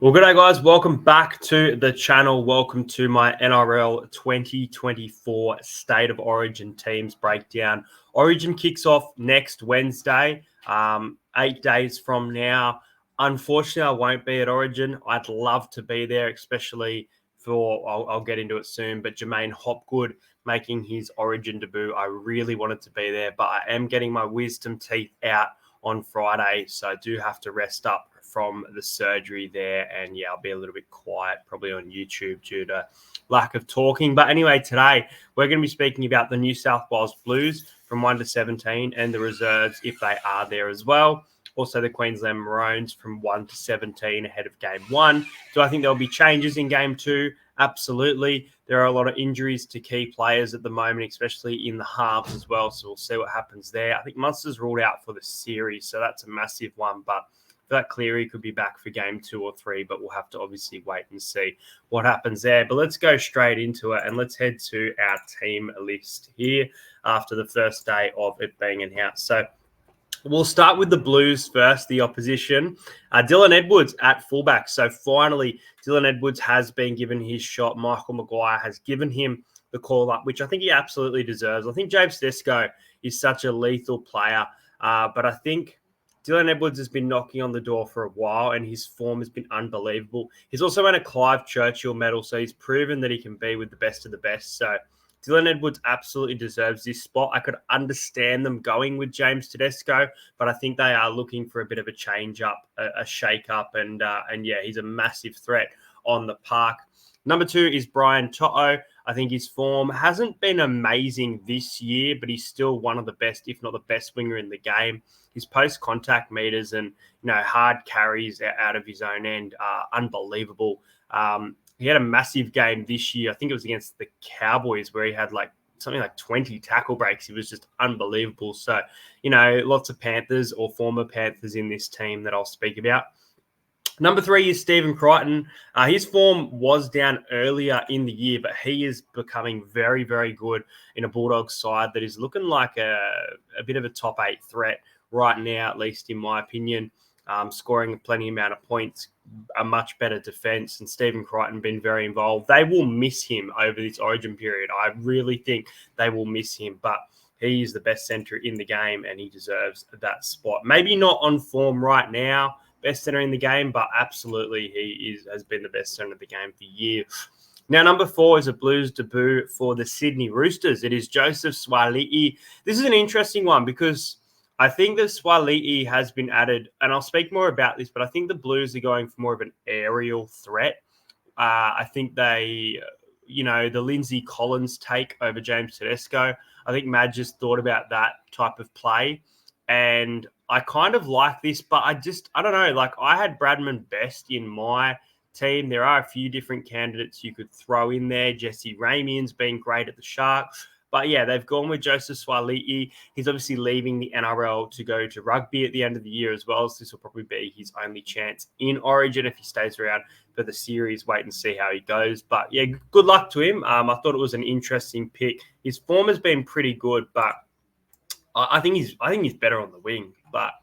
Well, good day, guys. Welcome back to the channel. Welcome to my NRL 2024 State of Origin teams breakdown. Origin kicks off next Wednesday, 8 days from now. Unfortunately, I won't be at Origin. I'd love to be there, especially for, I'll get into it soon, but Jermaine Hopgood making his Origin debut. I really wanted to be there, but I am getting my wisdom teeth out on Friday, so I do have to rest up from the surgery there, and yeah, I'll be a little bit quiet probably on YouTube due to lack of talking. But anyway, today we're going to be speaking about the New South Wales Blues from 1 to 17 and the reserves if they are there as well. Also the Queensland Maroons from 1 to 17 ahead of game 1. Do I think there'll be changes in game 2? Absolutely. There are a lot of injuries to key players at the moment, especially in the halves as well. So we'll see what happens there. I think Munster's ruled out for the series, so that's a massive one. But I feel like Cleary could be back for game 2 or 3, but we'll have to obviously wait and see what happens there. But let's go straight into it, and let's head to our team list here after the first day of it being announced. So we'll start with the Blues first, the opposition. Dylan Edwards at fullback. So finally, Dylan Edwards has been given his shot. Michael Maguire has given him the call up, which I think he absolutely deserves. I think James Tedesco is such a lethal player, but I think Dylan Edwards has been knocking on the door for a while, and his form has been unbelievable. He's also won a Clive Churchill medal, so he's proven that he can be with the best of the best. So Dylan Edwards absolutely deserves this spot. I could understand them going with James Tedesco, but I think they are looking for a bit of a change up, a shake up, and yeah, he's a massive threat on the park. Number 2 is Brian To'o. I think his form hasn't been amazing this year, but he's still one of the best, if not the best winger in the game. His post-contact meters and hard carries out of his own end are unbelievable. He had a massive game this year. I think it was against the Cowboys where he had something like 20 tackle breaks. He was just unbelievable. So, lots of Panthers or former Panthers in this team that I'll speak about. Number 3 is Stephen Crichton. His form was down earlier in the year, but he is becoming very, very good in a Bulldogs side that is looking like a bit of a top 8 threat right now, at least in my opinion. Scoring plenty amount of points, a much better defense, and Stephen Crichton been very involved. They will miss him over this Origin period. I really think they will miss him, but he is the best centre in the game, and he deserves that spot. Maybe not on form right now, best centre in the game, but absolutely he has been the best centre of the game for years. Now, number 4 is a Blues debut for the Sydney Roosters. It is Joseph Suaalii. This is an interesting one because I think that Suaalii has been added, and I'll speak more about this, but I think the Blues are going for more of an aerial threat. I think they, the Lindsay Collins take over James Tedesco. I think Madge just thought about that type of play, and I kind of like this, but I don't know. I had Bradman Best in my team. There are a few different candidates you could throw in there. Jesse Ramian's been great at the Sharks. But yeah, they've gone with Joseph Suaalii. He's obviously leaving the NRL to go to rugby at the end of the year as well. So this will probably be his only chance in Origin if he stays around for the series. Wait and see how he goes. But yeah, good luck to him. I thought it was an interesting pick. His form has been pretty good, but I think he's better on the wing. But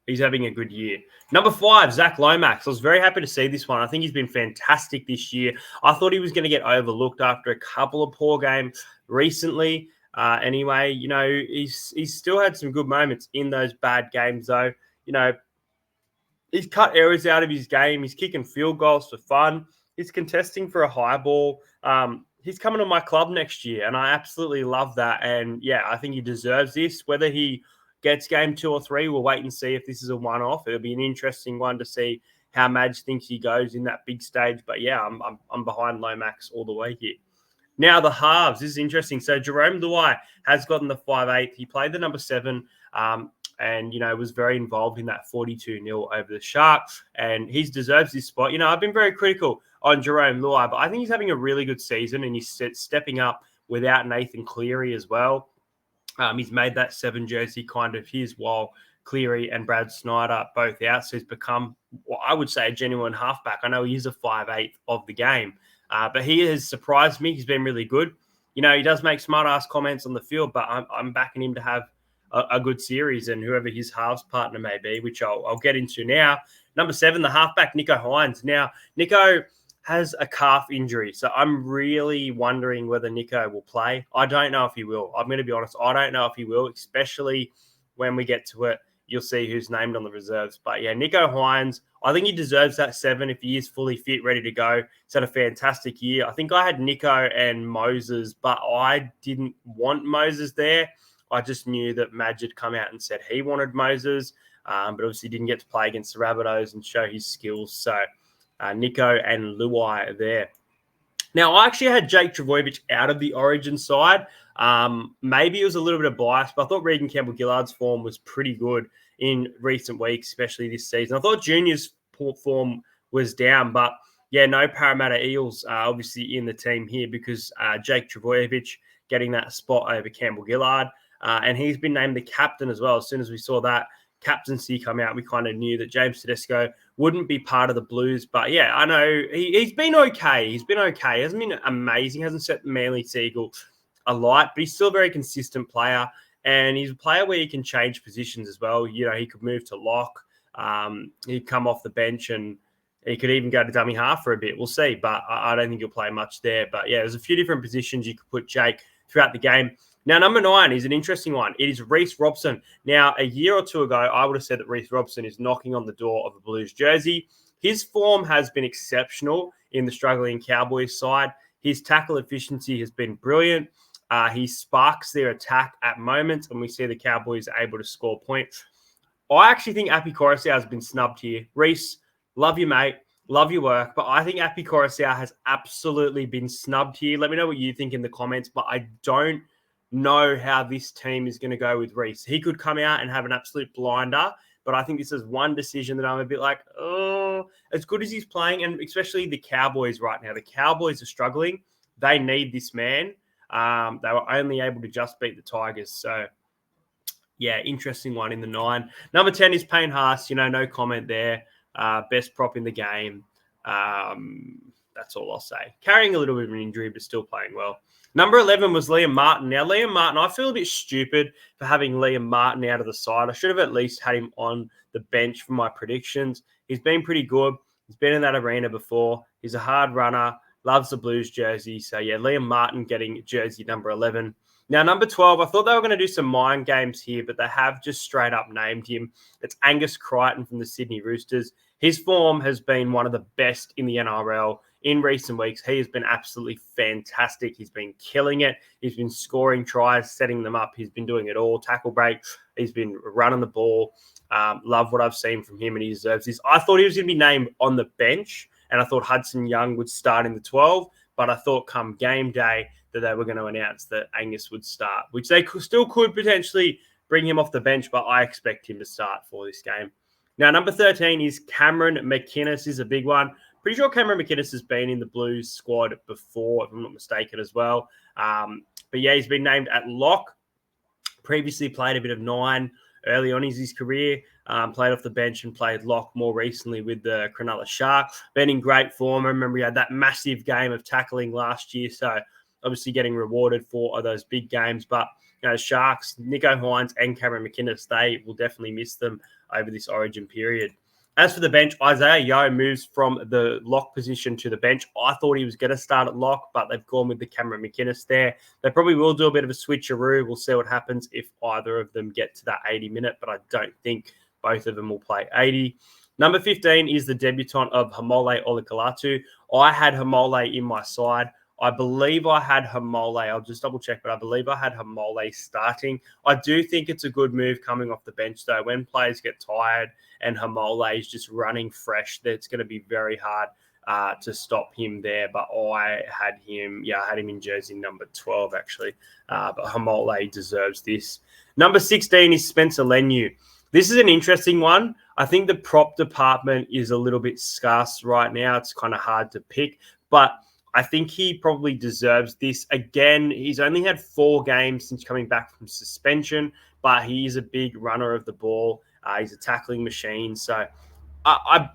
he's having a good year. Number 5, Zach Lomax. I was very happy to see this one. I think he's been fantastic this year. I thought he was going to get overlooked after a couple of poor games recently. Anyway, he's still had some good moments in those bad games, though. He's cut errors out of his game. He's kicking field goals for fun. He's contesting for a high ball. He's coming to my club next year, and I absolutely love that. And yeah, I think he deserves this. Whether he gets game 2 or 3, we'll wait and see if this is a one-off. It'll be an interesting one to see how Madge thinks he goes in that big stage. But yeah, I'm behind Lomax all the way here. Now the halves. This is interesting. So Jerome Luai has gotten the 5'8". He played the number 7. And, was very involved in that 42-0 over the Sharks. And he deserves this spot. I've been very critical on Jerome Luai, but I think he's having a really good season and he's stepping up without Nathan Cleary as well. He's made that 7 jersey kind of his while Cleary and Brad Snyder both out. So he's become, I would say, a genuine halfback. I know he is a 5'8" of the game, but he has surprised me. He's been really good. He does make smart-ass comments on the field, but I'm backing him to have a good series, and whoever his halves partner may be, which I'll get into now. Number 7, the halfback, Nicho Hynes. Now, Nicho has a calf injury, so I'm really wondering whether Nicho will play. I don't know if he will. I'm going to be honest. I don't know if he will, especially when we get to it. You'll see who's named on the reserves. But yeah, Nicho Hynes, I think he deserves that 7 if he is fully fit, ready to go. He's had a fantastic year. I think I had Nicho and Moses, but I didn't want Moses there. I just knew that Madge had come out and said he wanted Moses, but obviously didn't get to play against the Rabbitohs and show his skills. So Nicho and Luai are there. Now, I actually had Jake Trbojevic out of the Origin side. Maybe it was a little bit of bias, but I thought Regan Campbell-Gillard's form was pretty good in recent weeks, especially this season. I thought Junior's form was down, but yeah, no Parramatta Eels obviously in the team here because Jake Trbojevic getting that spot over Campbell-Gillard, and he's been named the captain as well. As soon as we saw that captaincy come out, we kind of knew that James Tedesco wouldn't be part of the Blues. But yeah, I know he's been okay. He's been okay. He hasn't been amazing. Hasn't set the Manly Seagull alight, but he's still a very consistent player. And he's a player where he can change positions as well. You know, he could move to lock. He'd come off the bench and he could even go to dummy half for a bit. We'll see. But I don't think he'll play much there. But yeah, there's a few different positions you could put Jake throughout the game. Now, number 9 is an interesting one. It is Reece Robson. Now, a year or two ago, I would have said that Reece Robson is knocking on the door of a Blues jersey. His form has been exceptional in the struggling Cowboys side. His tackle efficiency has been brilliant. He sparks their attack at moments, and we see the Cowboys are able to score points. I actually think Api Koroisau has been snubbed here. Reece, love you, mate. Love your work. But I think Api Koroisau has absolutely been snubbed here. Let me know what you think in the comments, but I don't know how this team is going to go with Reece. He could come out and have an absolute blinder, but I think this is one decision that I'm a bit like, oh, as good as he's playing, and especially the Cowboys right now. The Cowboys are struggling. They need this man. They were only able to just beat the Tigers. So, yeah, interesting one in the 9. Number 10 is Payne Haas. You know, no comment there. Best prop in the game. That's all I'll say. Carrying a little bit of an injury, but still playing well. Number 11 was Liam Martin. Now, Liam Martin, I feel a bit stupid for having Liam Martin out of the side. I should have at least had him on the bench for my predictions. He's been pretty good. He's been in that arena before. He's a hard runner, loves the Blues jersey. So, yeah, Liam Martin getting jersey number 11. Now, number 12, I thought they were going to do some mind games here, but they have just straight up named him. It's Angus Crichton from the Sydney Roosters. His form has been one of the best in the NRL in recent weeks. He has been absolutely fantastic. He's been killing it. He's been scoring tries, setting them up. He's been doing it all. Tackle break. He's been running the ball. Love what I've seen from him, and he deserves this. I thought he was going to be named on the bench, and I thought Hudson Young would start in the 12, but I thought come game day that they were going to announce that Angus would start, which they still could potentially bring him off the bench, but I expect him to start for this game. Now, number 13 is Cameron McInnes. Is a big one. Pretty sure Cameron McInnes has been in the Blues squad before, if I'm not mistaken, as well. But yeah, he's been named at lock. Previously played a bit of 9 early on in his career. Played off the bench and played lock more recently with the Cronulla Sharks. Been in great form. I remember he had that massive game of tackling last year. So obviously getting rewarded for those big games. But you know, Sharks, Nicho Hynes and Cameron McInnes, they will definitely miss them over this Origin period. As for the bench, Isaiah Yeo moves from the lock position to the bench. I thought he was going to start at lock, but they've gone with the Cameron McInnes there. They probably will do a bit of a switcheroo. We'll see what happens if either of them get to that 80-minute, but I don't think both of them will play 80. Number 15 is the debutant of Hamole Olikalatu. I had Hamole in my side. I believe I had Hamole. I'll just double check, but I believe I had Hamole starting. I do think it's a good move coming off the bench, though. When players get tired and Hamole is just running fresh, it's going to be very hard to stop him there. But I had him in jersey number 12, actually. But Hamole deserves this. Number 16 is Spencer Leniu. This is an interesting one. I think the prop department is a little bit scarce right now. It's kind of hard to pick, but I think he probably deserves this. Again, he's only had 4 games since coming back from suspension, but he is a big runner of the ball. He's a tackling machine. So, I'm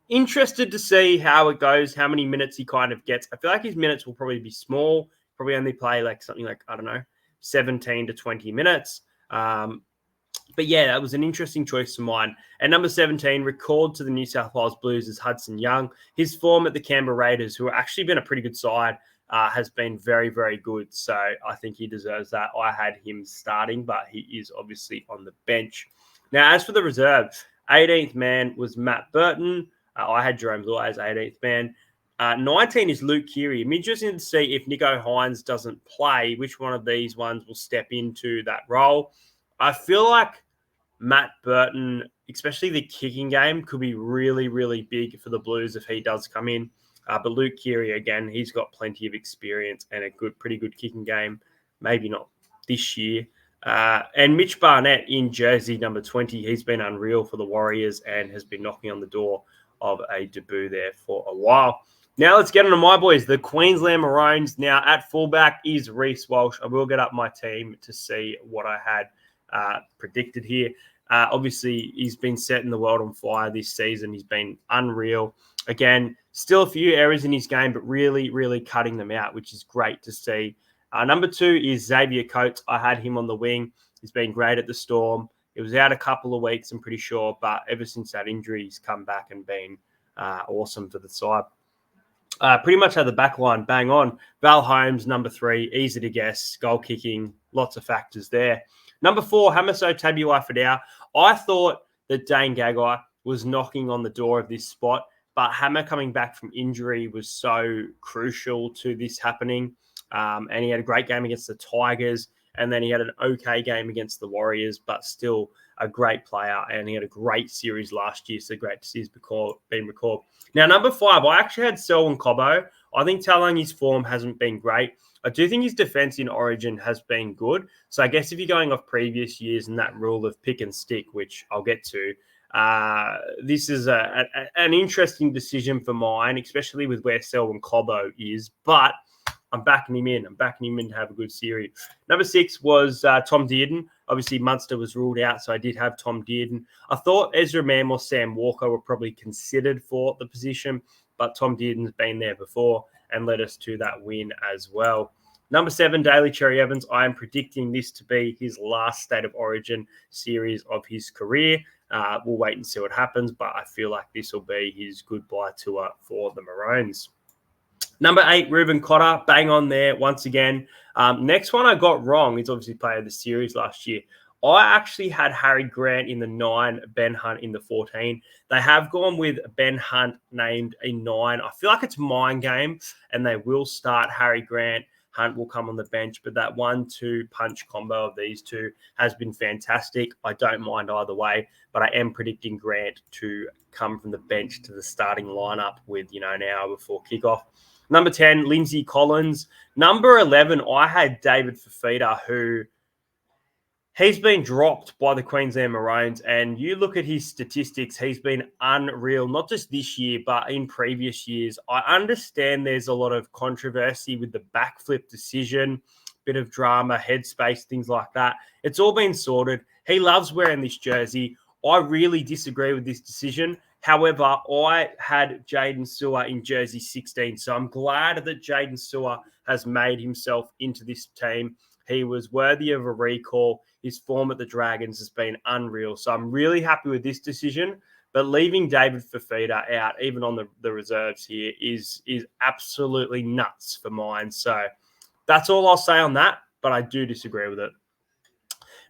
interested to see how it goes, how many minutes he kind of gets. I feel like his minutes will probably be small, probably only play like something like, I don't know, 17 to 20 minutes. But yeah, that was an interesting choice of mine. At number 17, recalled to the New South Wales Blues is Hudson Young. His form at the Canberra Raiders, who have actually been a pretty good side, has been very, very good. So I think he deserves that. I had him starting, but he is obviously on the bench. Now, as for the reserve, 18th man was Matt Burton. I had Jerome Law as 18th man. 19 is Luke Keary. I'm interested to see if Nico Hines doesn't play, which one of these ones will step into that role. I feel like Matt Burton, especially the kicking game, could be really, really big for the Blues if he does come in. But Luke Keary, again, he's got plenty of experience and a pretty good kicking game. Maybe not this year. And Mitch Barnett in jersey number 20, he's been unreal for the Warriors and has been knocking on the door of a debut there for a while. Now let's get on to my boys, the Queensland Maroons. Now at fullback is Reece Walsh. I will get up my team to see what I had predicted here. Obviously, he's been setting the world on fire this season. He's been unreal. Again, still a few errors in his game, but really, really cutting them out, which is great to see. Number 2 is Xavier Coates. I had him on the wing. He's been great at the Storm. He was out a couple of weeks, I'm pretty sure, but ever since that injury, he's come back and been awesome for the side. Pretty much had the back line bang on. Val Holmes, number 3, easy to guess, goal kicking, lots of factors there. Number 4, Hamiso Tabuai-Fidau. I thought that Dane Gagai was knocking on the door of this spot, but Hammer coming back from injury was so crucial to this happening. And he had a great game against the Tigers, and then he had an okay game against the Warriors, but still a great player, and he had a great series last year, so great to see he's been recalled. Now, number 5, I actually had Selwyn Cobbo. I think Talangi's form hasn't been great. I do think his defense in Origin has been good. So I guess if you're going off previous years and that rule of pick and stick, which I'll get to, this is an interesting decision for mine, especially with where Selwyn Cobbo is. But I'm backing him in. I'm backing him in to have a good series. Number 6 was Tom Dearden. Obviously, Munster was ruled out, so I did have Tom Dearden. I thought Ezra Mam or Sam Walker were probably considered for the position, but Tom Dearden's been there before and led us to that win as well. Number 7, Daly Cherry Evans. I am predicting this to be his last State of Origin series of his career. We'll wait and see what happens, but I feel like this will be his goodbye tour for the Maroons. Number 8, Reuben Cotter, bang on there once again. Next one I got wrong. He's obviously played the series last year. I actually had Harry Grant in the 9, Ben Hunt in the 14. They have gone with Ben Hunt named a 9. I feel like it's mind game, and they will start Harry Grant. Hunt will come on the bench, but that 1-2 punch combo of these two has been fantastic. I don't mind either way, but I am predicting Grant to come from the bench to the starting lineup with, an hour before kickoff. Number 10, Lindsay Collins. Number 11, I had David Fifita, who he's been dropped by the Queensland Maroons, and you look at his statistics, he's been unreal, not just this year, but in previous years. I understand there's a lot of controversy with the backflip decision, bit of drama, headspace, things like that. It's all been sorted. He loves wearing this jersey. I really disagree with this decision. However, I had Jaden Sewer in jersey 16, so I'm glad that Jaden Sewer has made himself into this team. He was worthy of a recall. His form at the Dragons has been unreal. So I'm really happy with this decision. But leaving David Fifita out, even on the reserves here, is absolutely nuts for mine. So that's all I'll say on that, but I do disagree with it.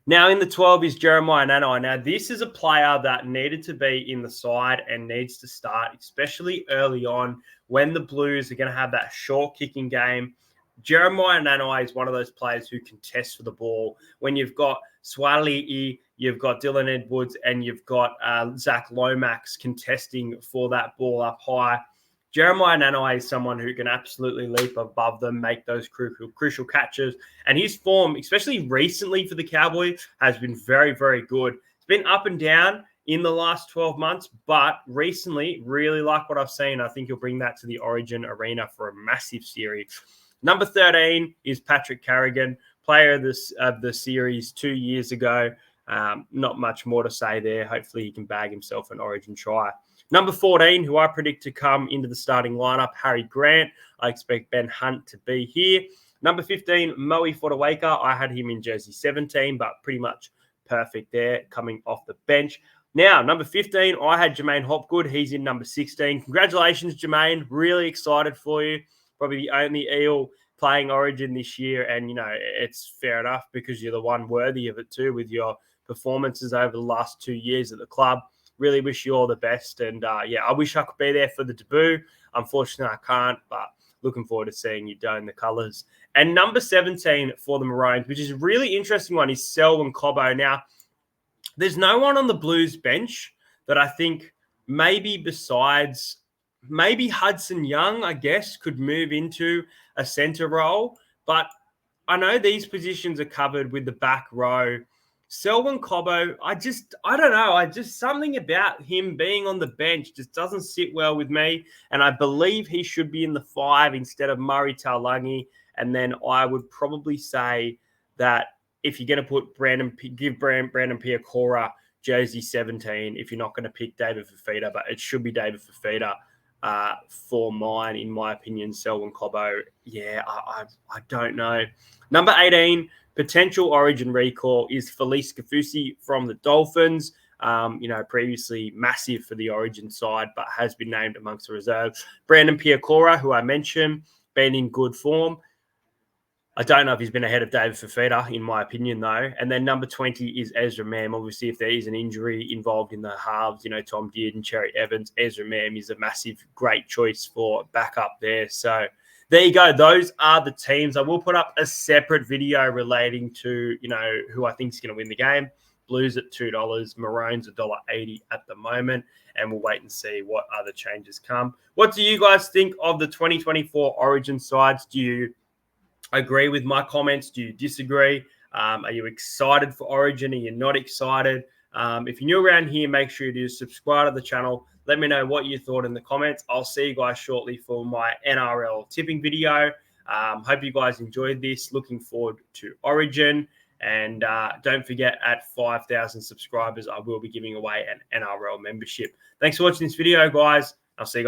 Now in the 12 is Jeremiah Nanai. Now this is a player that needed to be in the side and needs to start, especially early on when the Blues are going to have that short kicking game. Jeremiah Nanai is one of those players who can test for the ball. When you've got Swali'i, you've got Dylan Edwards, and you've got Zach Lomax contesting for that ball up high. Jeremiah Nanai is someone who can absolutely leap above them, make those crucial catches. And his form, especially recently for the Cowboys, has been very, very good. It's been up and down in the last 12 months, but recently, really like what I've seen. I think he'll bring that to the Origin arena for a massive series. Number 13 is Patrick Carrigan, player of the series 2 years ago. Not much more to say there. Hopefully he can bag himself an Origin try. Number 14, who I predict to come into the starting lineup, Harry Grant. I expect Ben Hunt to be here. Number 15, Moe Fodawaker. I had him in jersey 17, but pretty much perfect there coming off the bench. Now, number 15, I had Jermaine Hopgood. He's in number 16. Congratulations, Jermaine. Really excited for you. Probably the only Eel playing Origin this year. And, it's fair enough because you're the one worthy of it too with your performances over the last 2 years at the club. Really wish you all the best. And, I wish I could be there for the debut. Unfortunately, I can't, but looking forward to seeing you don the colours. And number 17 for the Maroons, which is a really interesting one, is Selwyn Cobbo. Now, there's no one on the Blues bench that I think maybe Hudson Young, I guess, could move into a centre role. But I know these positions are covered with the back row. Selwyn Cobbo, I don't know. Something about him being on the bench just doesn't sit well with me. And I believe he should be in the 5 instead of Murray Taulagi. And then I would probably say that if you're going to give Brandon Piakora jersey 17, if you're not going to pick David Fifita, but it should be David Fifita for mine, in my opinion. Selwyn Cobbo, I don't know. Number 18, potential Origin recall, is Felice Kafusi from the Dolphins. Previously massive for the Origin side, but has been named amongst the reserves. Brandon Piakora, who I mentioned, been in good form. I don't know if he's been ahead of David Fifita, in my opinion, though. And then number 20 is Ezra Mam. Obviously, if there is an injury involved in the halves, Tom Deard and Cherry Evans, Ezra Mam is a massive, great choice for backup there. So there you go. Those are the teams. I will put up a separate video relating to, who I think is going to win the game. Blues at $2, Maroons $1.80 at the moment. And we'll wait and see what other changes come. What do you guys think of the 2024 Origin sides? Do you agree with my comments? Do you disagree? Are you excited for Origin? Are you not excited? If you're new around here, make sure you do subscribe to the channel. Let me know what you thought in the comments. I'll see you guys shortly for my NRL tipping video. Hope you guys enjoyed this. Looking forward to Origin. And don't forget, at 5,000 subscribers, I will be giving away an NRL membership. Thanks for watching this video, guys. I'll see you guys.